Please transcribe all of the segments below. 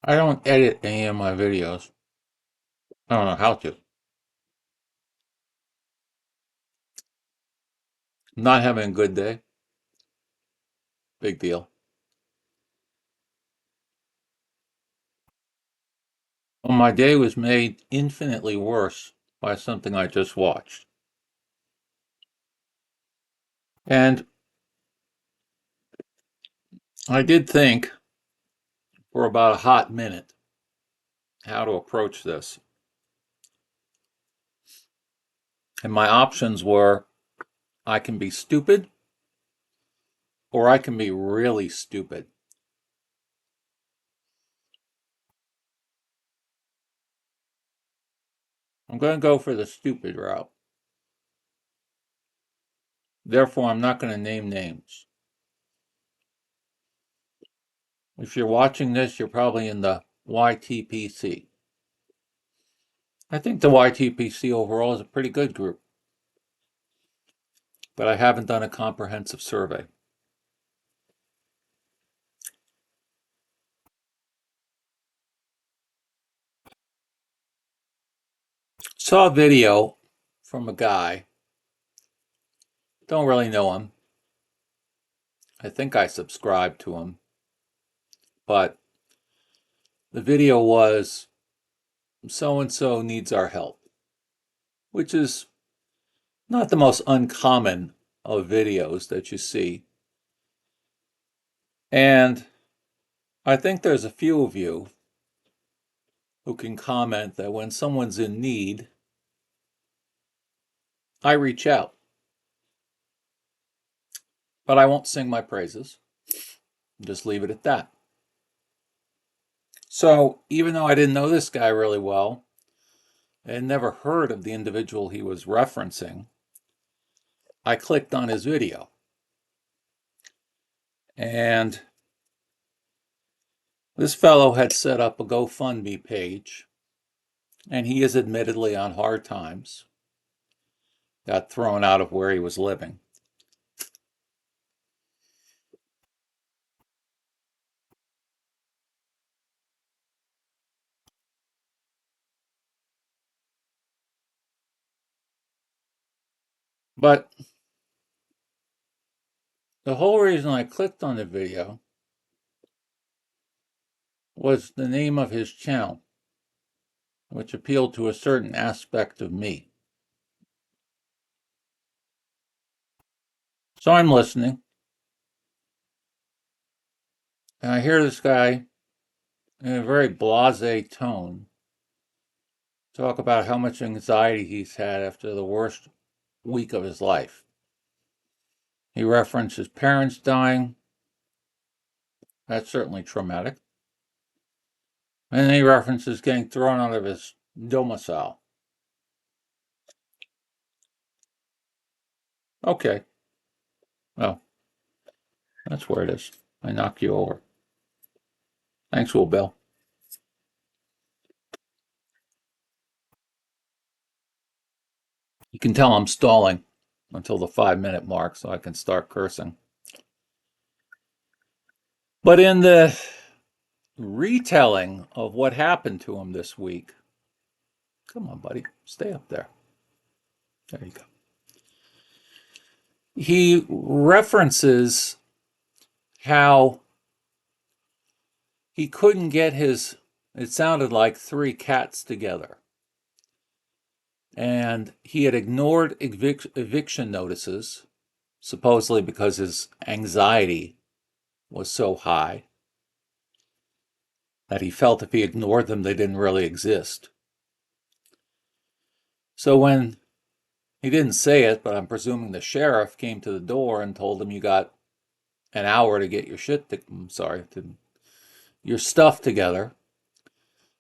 I don't edit any of my videos. I don't know how to. Not having a good day. Big deal. Well, my day was made infinitely worse by something I just watched. And I did think for about a hot minute how to approach this. And my options were I can be stupid or I can be really stupid. I'm going to go for the stupid route. Therefore, I'm not going to name names. If you're watching this, you're probably in the YTPC. I think the YTPC overall is a pretty good group, but I haven't done a comprehensive survey. Saw a video from a guy, don't really know him. I think I subscribed to him, but the video was so and so needs our help, which is not the most uncommon of videos that you see. And I think there's a few of you who can comment that when someone's in need, I reach out, but I won't sing my praises. Just leave it at that. So even though I didn't know this guy really well and never heard of the individual he was referencing, I clicked on his video. And this fellow had set up a GoFundMe page, and he is admittedly on hard times. Got thrown out of where he was living. But the whole reason I clicked on the video was the name of his channel, which appealed to a certain aspect of me. So I'm listening, and I hear this guy in a very blase tone talk about how much anxiety he's had after the worst week of his life. He referenced his parents dying. That's certainly traumatic. And then he references getting thrown out of his domicile. Okay, well, that's where it is. I knock you over. Thanks, Will Bill. You can tell I'm stalling until the 5 minute mark so I can start cursing. But in the retelling of what happened to him this week, come on, buddy, stay up there. There you go. He references how he couldn't get his, it sounded like, three cats together. And he had ignored eviction notices, supposedly because his anxiety was so high that he felt if he ignored them, they didn't really exist. So when he didn't say it, but I'm presuming the sheriff came to the door and told him you got an hour to get your your stuff together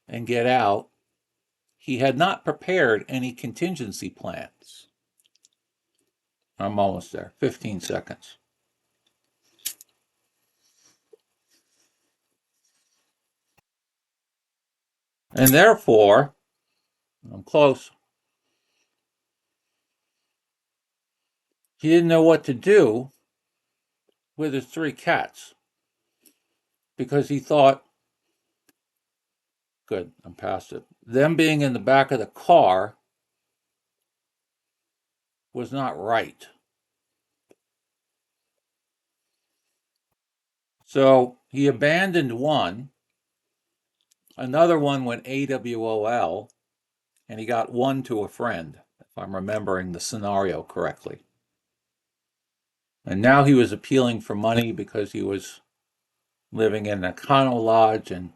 and get out. He had not prepared any contingency plans. I'm almost there. 15 seconds. And therefore, I'm close. He didn't know what to do with his three cats because he thought Good, I'm past it. Them being in the back of the car was not right. So he abandoned one. Another one went AWOL, and he got one to a friend, if I'm remembering the scenario correctly. And now he was appealing for money because he was living in a Econo Lodge, and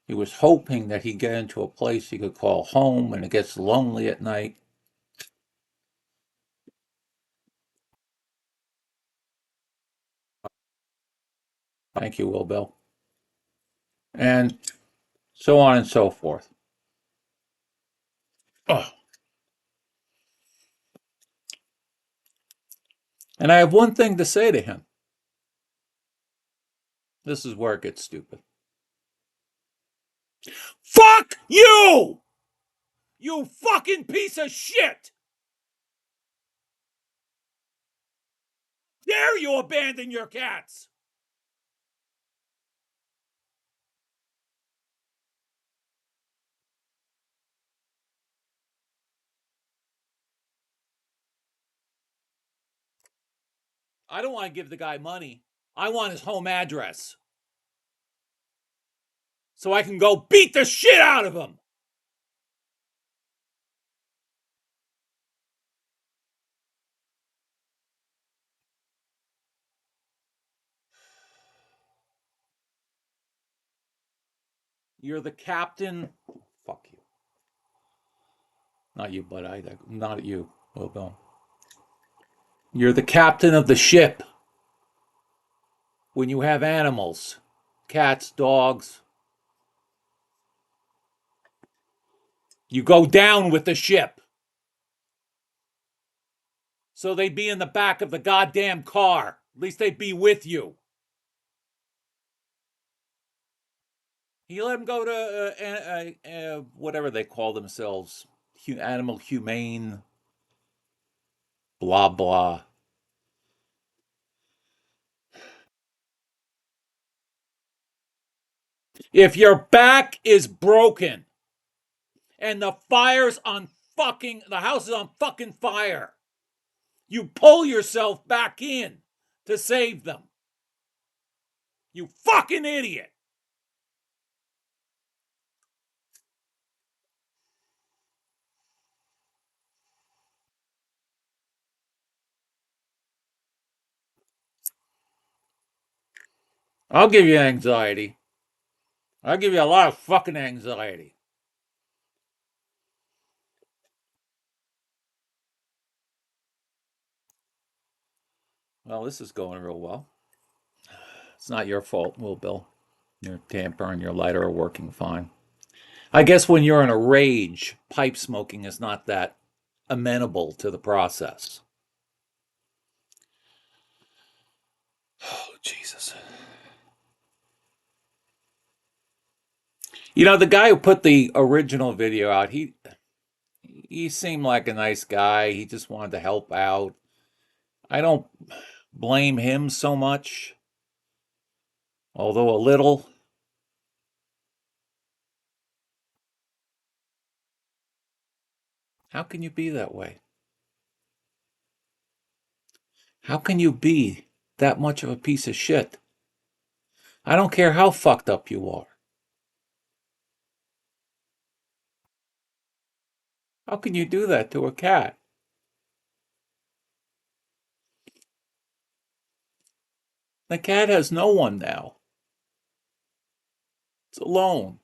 he was hoping that he'd get into a place he could call home when it gets lonely at night. Thank you, Will Bill. And so on and so forth. Oh. And I have one thing to say to him. This is where it gets stupid. Fuck you! You fucking piece of shit! Dare you abandon your cats? I don't want to give the guy money. I want his home address so I can go beat the shit out of him. You're the captain. Fuck you. Not you, but not you. Well, no. You're the captain of the ship. When you have animals, cats, dogs, you go down with the ship. So they'd be in the back of the goddamn car. At least they'd be with you. He let them go to whatever they call themselves, animal humane, blah blah. If your back is broken and the fire's on fucking, the house is on fucking fire, you pull yourself back in to save them. You fucking idiot. I'll give you anxiety. I'll give you a lot of fucking anxiety. Well, this is going real well. It's not your fault, Will Bill. Your tamper and your lighter are working fine. I guess when you're in a rage, pipe smoking is not that amenable to the process. Oh, Jesus. You know, the guy who put the original video out, he seemed like a nice guy. He just wanted to help out. I don't blame him so much, although a little. How can you be that way? How can you be that much of a piece of shit? I don't care how fucked up you are. How can you do that to a cat? The cat has no one now. It's alone.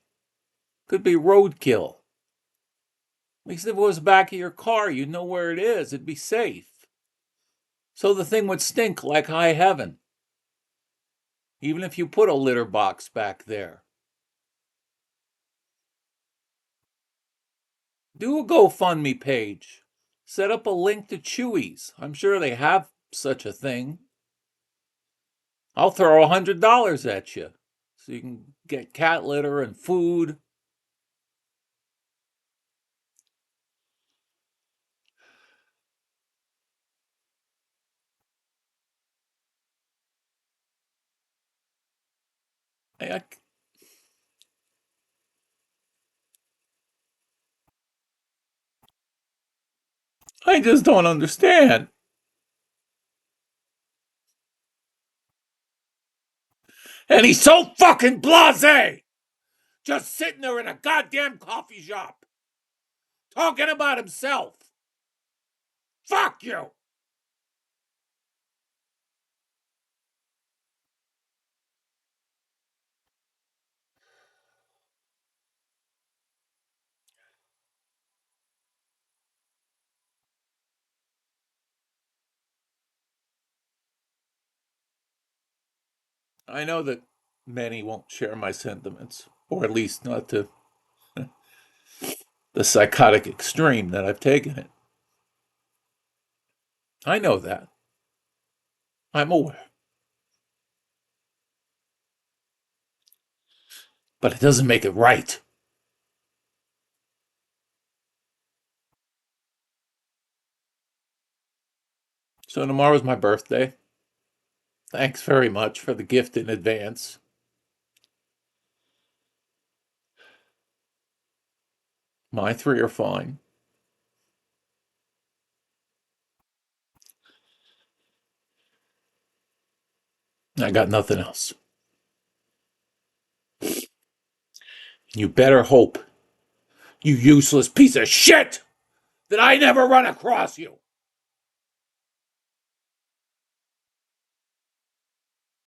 Could be roadkill. At least if it was back of your car, you'd know where it is. It'd be safe. So the thing would stink like high heaven, even if you put a litter box back there. Do a GoFundMe page. Set up a link to Chewy's. I'm sure they have such a thing. I'll throw $100 at you so you can get cat litter and food. I, I just don't understand. And he's so fucking blasé, just sitting there in a goddamn coffee shop, talking about himself. Fuck you. I know that many won't share my sentiments, or at least not to the psychotic extreme that I've taken it. I know that. I'm aware. But it doesn't make it right. So tomorrow's my birthday. Thanks very much for the gift in advance. My three are fine. I got nothing else. You better hope, you useless piece of shit, that I never run across you.